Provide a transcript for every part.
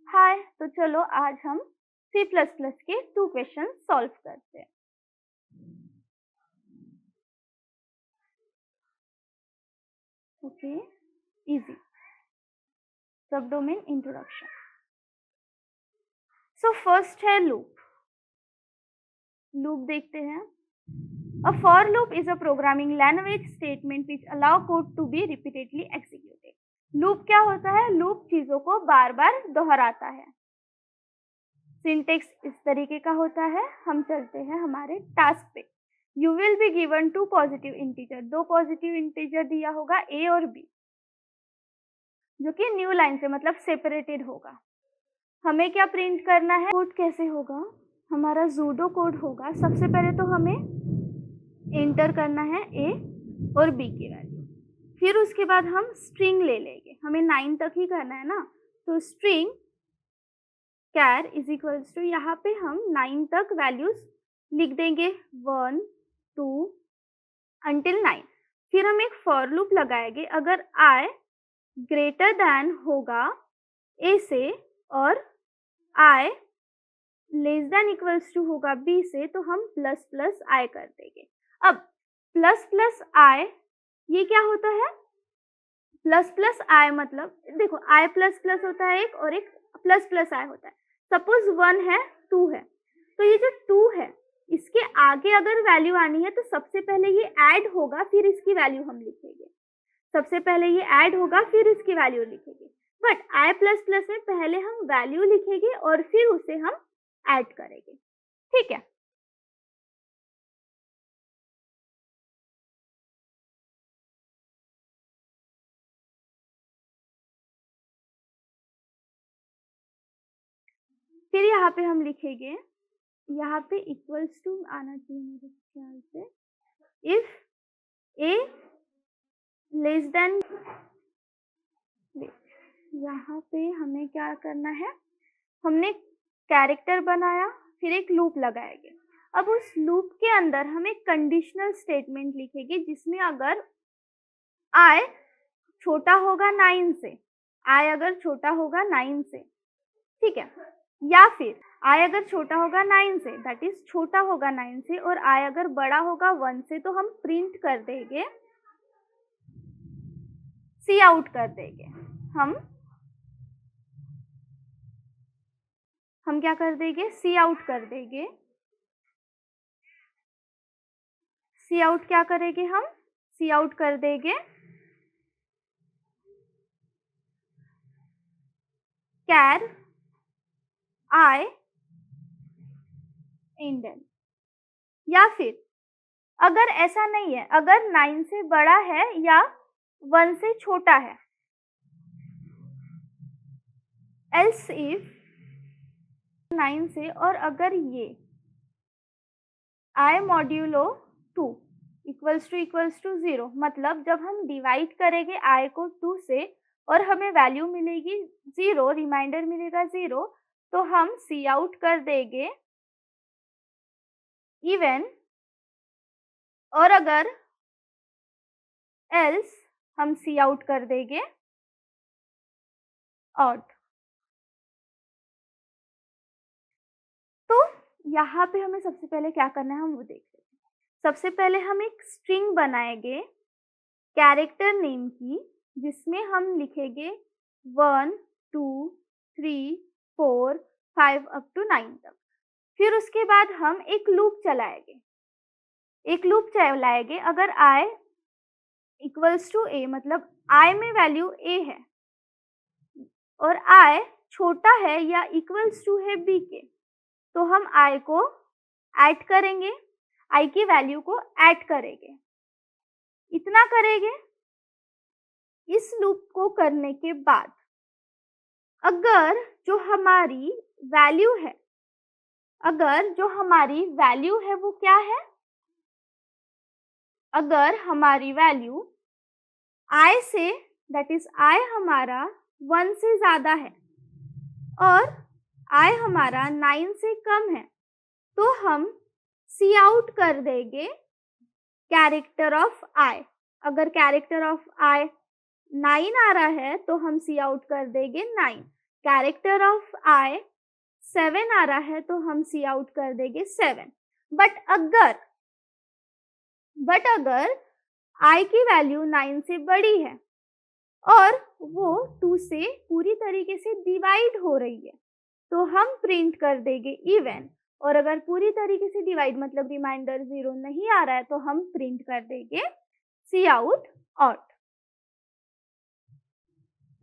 हाय, तो चलो आज हम C++ के 2 क्वेश्चन सॉल्व करते हैं। Okay, easy. सब डोमेन इंट्रोडक्शन। सो फर्स्ट है लूप। लूप देखते हैं। A for loop is a programming language statement which allow code to be repeatedly executed. Loop क्या होता है? लूप चीजों को बार बार दोहराता है। सिंटेक्स इस तरीके का होता है। हम चलते हैं हमारे टास्क पे। You will be given 2 positive integer. 2 positive integer दिया होगा ए और बी, जो कि न्यू लाइन से मतलब सेपरेटेड होगा। हमें क्या प्रिंट करना है? कोड कैसे होगा? हमारा जूडो कोड होगा। सबसे पहले तो हमें एंटर करना है ए और बी की वैल्यू, फिर उसके बाद हम स्ट्रिंग ले लेंगे। हमें 9 तक ही करना है ना, तो string char is equals to, यहाँ पे हम 9 तक वैल्यूज लिख देंगे 1 2 अंटिल 9। फिर हम एक फॉर लूप लगाएंगे। अगर आई ग्रेटर देन होगा ए से और आई लेस देन इक्वल्स टू होगा बी से, तो हम प्लस प्लस आई कर देंगे। अब प्लस प्लस आई ये क्या होता है? प्लस प्लस आई मतलब देखो, आई प्लस प्लस होता है एक, और एक प्लस प्लस आई होता है। सपोज 1 है 2 है, तो ये जो 2 है इसके आगे अगर वैल्यू आनी है तो सबसे पहले ये ऐड होगा, फिर इसकी वैल्यू हम लिखेंगे। सबसे पहले ये ऐड होगा, फिर इसकी वैल्यू लिखेंगे। बट आई प्लस प्लस में पहले हम वैल्यू लिखेंगे और फिर उसे हम ऐड करेंगे। ठीक है, फिर यहाँ पे हम लिखेंगे, यहाँ पे इक्वल्स टू आना चाहिए मेरे ख्याल से। इफ ए लेस देन, यहाँ पे हमें क्या करना है? हमने कैरेक्टर बनाया, फिर एक लूप लगाएंगे। अब उस लूप के अंदर हम एक कंडीशनल स्टेटमेंट लिखेंगे, जिसमें अगर आई छोटा होगा 9 से, आई अगर छोटा होगा 9 से, ठीक है, या फिर आई अगर छोटा होगा 9 से, दैट इज छोटा होगा 9 से, और आई अगर बड़ा होगा 1 से, तो हम प्रिंट कर देंगे, सी आउट कर देंगे। हम क्या कर देंगे? सी आउट कर देंगे। सी आउट क्या करेंगे? हम सी आउट कर देंगे कैर आई इंडेन। या फिर अगर ऐसा नहीं है, अगर 9 से बड़ा है या 1 से छोटा है, एल्स इफ 9 से, और अगर ये आई मॉड्यूलो 2 इक्वल्स टू 0, मतलब जब हम डिवाइड करेंगे आई को 2 से और हमें वैल्यू मिलेगी 0, रिमाइंडर मिलेगा 0, तो हम सी आउट कर देंगे इवन, और अगर एल्स हम सी आउट कर देंगे ऑड। तो यहाँ पे हमें सबसे पहले क्या करना है हम वो देख लेते हैं। सबसे पहले हम एक स्ट्रिंग बनाएंगे कैरेक्टर नेम की, जिसमें हम लिखेंगे 1 2 3 4 5 अप टू 9 तक। फिर उसके बाद हम एक लूप चलाएंगे। अगर i इक्वल्स टू ए, मतलब i में वैल्यू a है और i छोटा है या इक्वल्स टू है b के, तो हम i को ऐड करेंगे, i की वैल्यू को ऐड करेंगे। इतना करेंगे। इस लूप को करने के बाद अगर जो हमारी वैल्यू है वो क्या है? अगर हमारी वैल्यू i से, दैट इज i हमारा 1 से ज्यादा है और i हमारा 9 से कम है, तो हम सी आउट कर देंगे कैरेक्टर ऑफ i। अगर कैरेक्टर ऑफ i 9 आ रहा है तो हम सी आउट कर देंगे 9। कैरेक्टर ऑफ आई 7 आ रहा है तो हम सी आउट कर देंगे 7। बट अगर आई की वैल्यू 9 से बड़ी है और वो 2 से पूरी तरीके से डिवाइड हो रही है, तो हम प्रिंट कर देंगे इवन। और अगर पूरी तरीके से डिवाइड मतलब रिमाइंडर 0 नहीं आ रहा है, तो हम प्रिंट कर देंगे सी आउट ऑड।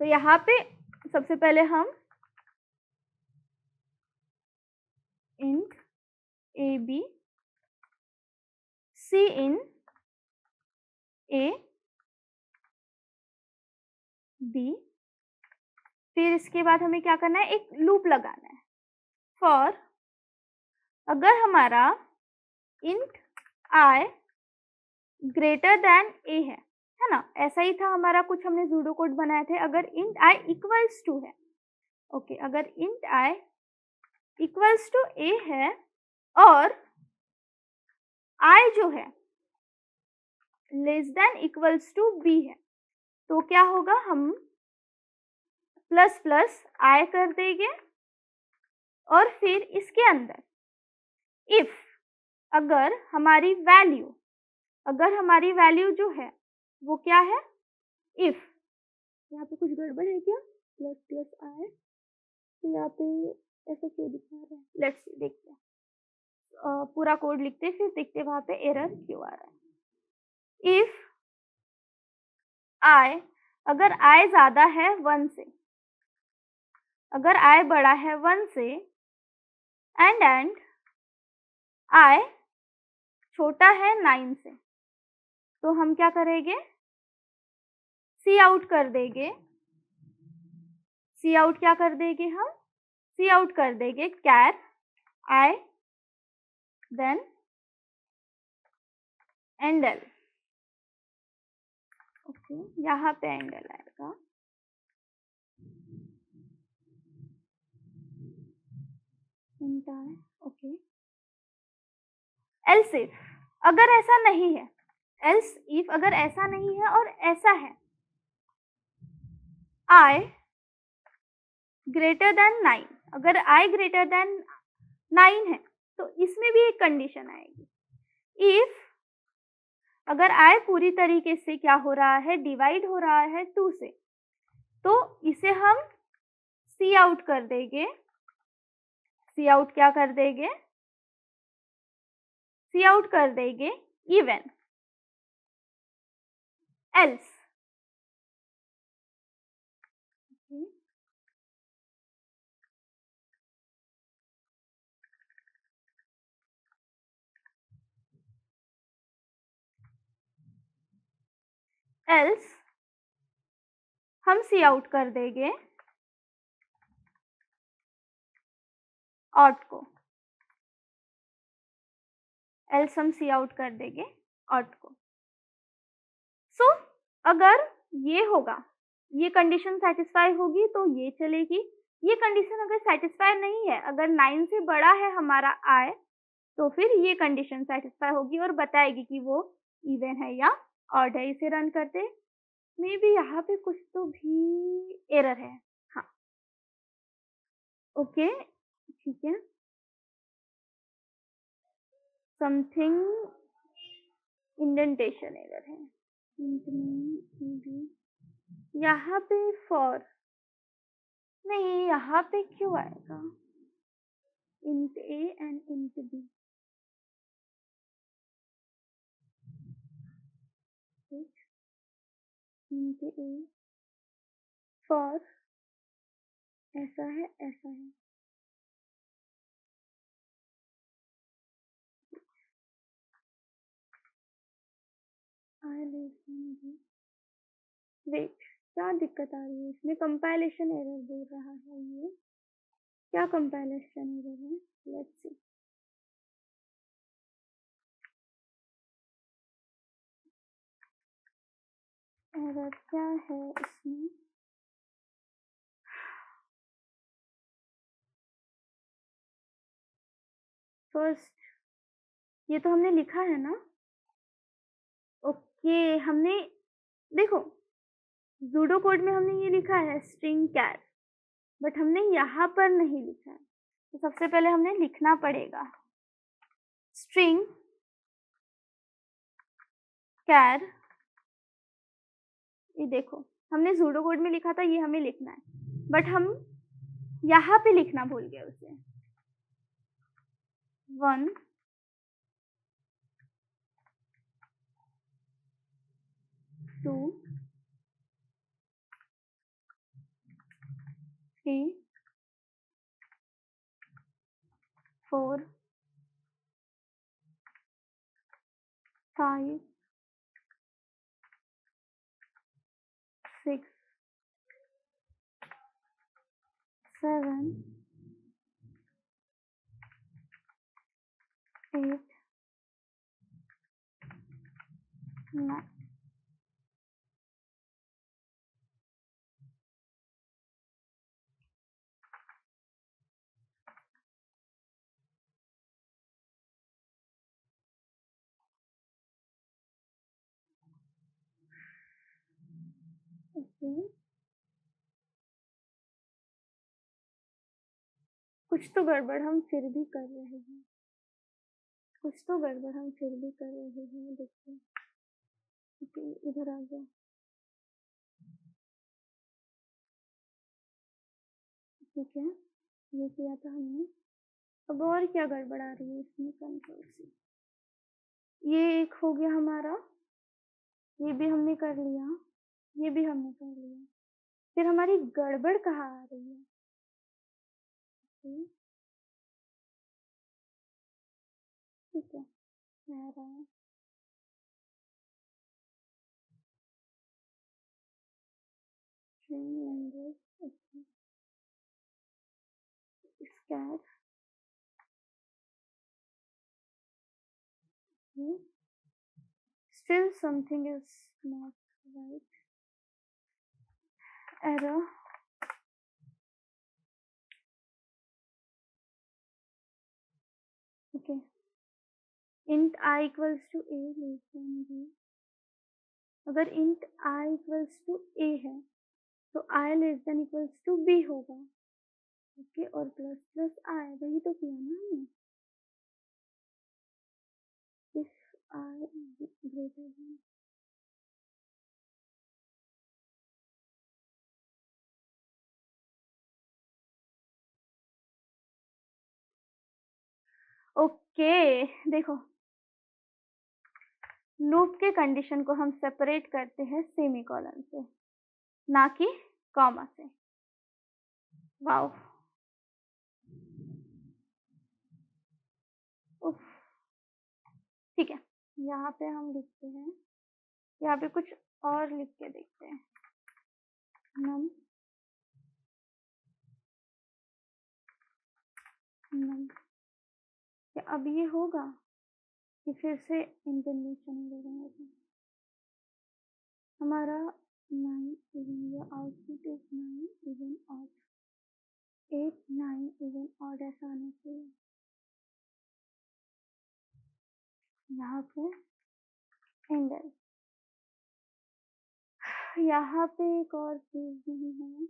तो यहाँ पे सबसे पहले हम int A B C in A B, फिर इसके बाद हमें क्या करना है, एक लूप लगाना है फॉर अगर हमारा इंट आई ग्रेटर देन ए है ना, ऐसा ही था हमारा कुछ हमने जूडो कोड बनाए थे। अगर इंट आई इक्वल्स टू है, ओके, अगर int I equals to A है और आई जो है less than equals to B है, तो क्या होगा, हम प्लस प्लस आई कर देंगे और फिर इसके अंदर इफ अगर हमारी वैल्यू जो है वो क्या है, इफ यहाँ पे कुछ गड़बड़ है क्या, प्लस प्लस आई, तो यहाँ पे ऐसा क्यों दिखा रहा है, लेट्स सी देखते हैं। पूरा कोड लिखते फिर देखते वहां पे एरर क्यों आ रहा है। इफ आई अगर आई ज्यादा है 1 से, अगर आई बड़ा है 1 से एंड आई छोटा है 9 से, तो हम क्या करेंगे, सी आउट कर देंगे। सी आउट क्या कर देंगे, हम सी आउट कर देंगे कैर आई देन एंडल, ओके, यहाँ पे एंगल आएगा। ओके, एल्स इफ अगर ऐसा नहीं है, एल्स इफ अगर ऐसा नहीं है और ऐसा है, आई ग्रेटर देन 9, अगर आई ग्रेटर देन 9 है तो इसमें भी एक कंडीशन आएगी। इफ अगर आई पूरी तरीके से क्या हो रहा है, डिवाइड हो रहा है 2 से, तो इसे हम सी आउट कर देंगे। सी आउट क्या कर देंगे, सी आउट कर देंगे इवन। एल्स एल्स हम सी आउट कर देंगे ऑड को, एल्स हम सी आउट कर देंगे ऑड को। सो अगर ये होगा, ये कंडीशन सेटिस्फाई होगी तो ये चलेगी। ये कंडीशन अगर सेटिस्फाई नहीं है, अगर 9 से बड़ा है हमारा आई, तो फिर ये कंडीशन सेटिस्फाई होगी और बताएगी कि वो इवन है या ऑड है। इसे रन करते मे बी यहाँ पे कुछ तो भी एरर है, हाँ, ओके, ठीक है, समथिंग इंडेंटेशन एरर है। यहाँ पे फॉर नहीं, यहाँ पे क्यों आएगा, int a and int b, int a for ऐसा है, ऐसा है, वेट, क्या दिक्कत आ रही है इसमें, कंपाइलेशन एरर दे रहा है ये, क्या कंपाइलेशन एरर है, लेट्स सी। एरर क्या है इसमें, फर्स्ट ये तो हमने लिखा है ना, ओके, हमने देखो जूडो कोड में हमने ये लिखा है स्ट्रिंग कैर, बट हमने यहाँ पर नहीं लिखा है। तो सबसे पहले हमने लिखना पड़ेगा स्ट्रिंग कैर, ये देखो हमने सूडो कोड में लिखा था, ये हमें लिखना है, बट हम यहाँ पे लिखना भूल गए उसे। 1 2 3 4 5 6 7 8 9। ओके, कुछ तो गड़बड़ हम फिर भी कर रहे हैं, कुछ तो गड़बड़ हम फिर भी कर रहे हैं। देखिए, ओके इधर आ जाओ। ठीक है, ये किया था हमने। अब और क्या गड़बड़ आ रही है इसमें? कंट्रोल सी, ये एक हो गया हमारा, ये भी हमने कर लिया, ये भी हमने कर लिया। फिर हमारी गड़बड़ कहाँ आ रही है? ठीक है, आ रहा है। Scare, still something is not right. Error. Okay. Int I equals to a less than b. अगर int I equals to a है तो I less than equals to b होगा। ओके, और प्लस प्लस I, वही तो किया ना हमने। if I greater than, okay देखो, लूप के कंडीशन को हम सेपरेट करते हैं सेमीकोलन से, ना कि कॉमा से। वाओ, उफ, ठीक है, यहाँ पे हम लिखते हैं, यहाँ पे कुछ और लिख के देखते हैं। नम नम, क्या अब ये होगा कि फिर से इंटरनेशन ले रहे हैं? हमारा 9 इवन या output is 9 even odd, 8 9 even odd ऐसा आना चाहिए। यहाँ पे एंडल, यहाँ पे एक और चीज नहीं है,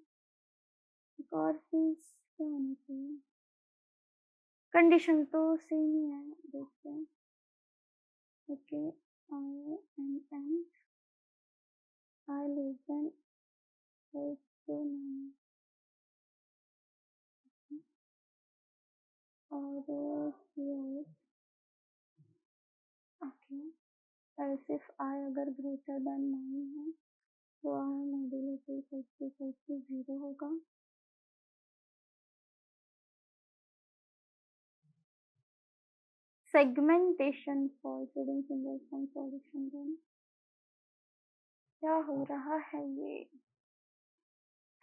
एक और चीज क्या होनी चाहिए? कंडीशन तो सेम ही है, देखते हैं। Okay, I M N I less than equal to 9 और ओके, एल्स इफ आई अगर ग्रेटर देन 9 है तो आई मॉड्यूलो इक्वल टू 0 होगा। Segmentation for reading symbol from solution then, क्या हो रहा है ये?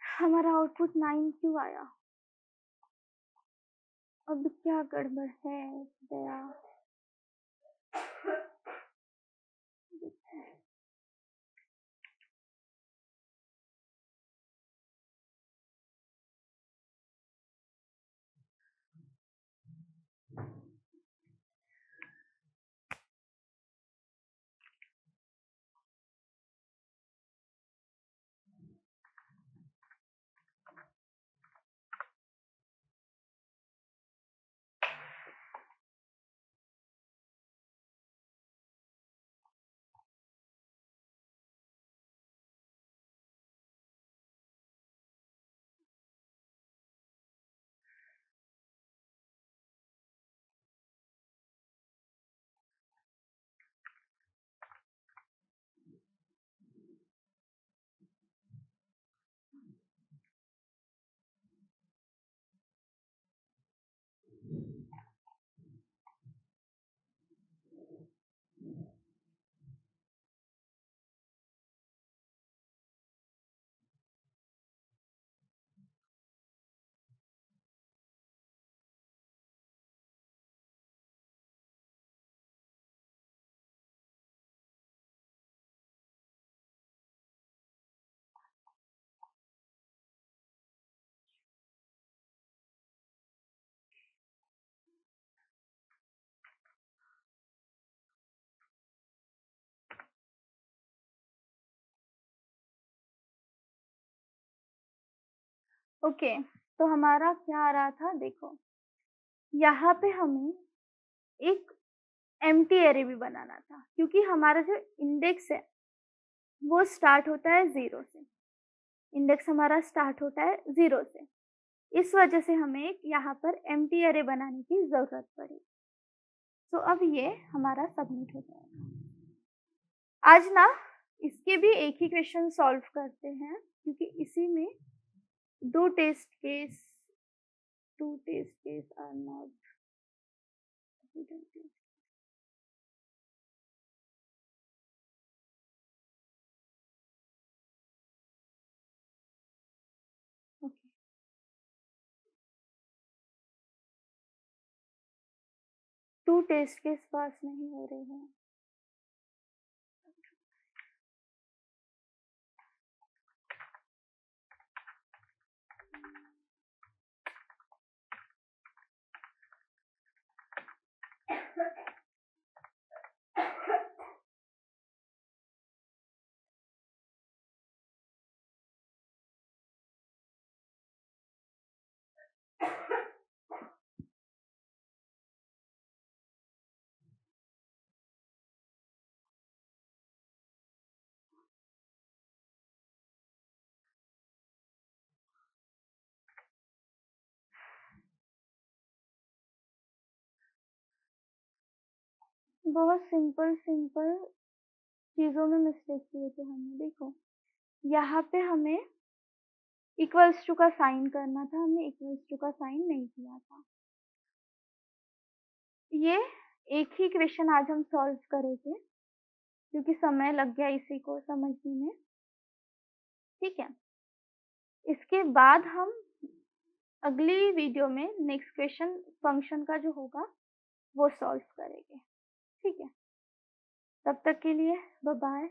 हमारा आउटपुट 9 क्यों आया? अब क्या गड़बड़ है दया? ओके, तो हमारा क्या आ रहा था देखो, यहाँ पे हमें एक एम्प्टी अरे भी बनाना था क्योंकि हमारा जो इंडेक्स है, वो स्टार्ट होता है 0 से। इंडेक्स हमारा स्टार्ट होता है 0 से। इस वजह से हमें एक यहाँ पर एम्प्टी अरे बनाने की ज़रूरत पड़ी। तो अब ये हमारा सबमिट हो जाएगा। आज ना इसके भी एक ही क्वेश्चन सॉल्व करते हैं क्योंकि इसी में 2 test case are not important. Okay, 2 test case pass नहीं हो रहे हैं। बहुत सिंपल चीज़ों में मिस्टेक किए थे हमने। देखो, यहाँ पे हमें इक्वल्स टू का साइन करना था, हमने इक्वल्स टू का साइन नहीं किया था। ये एक ही क्वेश्चन आज हम सॉल्व करेंगे क्योंकि समय लग गया इसी को समझने में, ठीक है? इसके बाद हम अगली वीडियो में नेक्स्ट क्वेश्चन फंक्शन का जो होगा वो सॉल्व करेंगे, ठीक है? तब तक के लिए बाय बाय।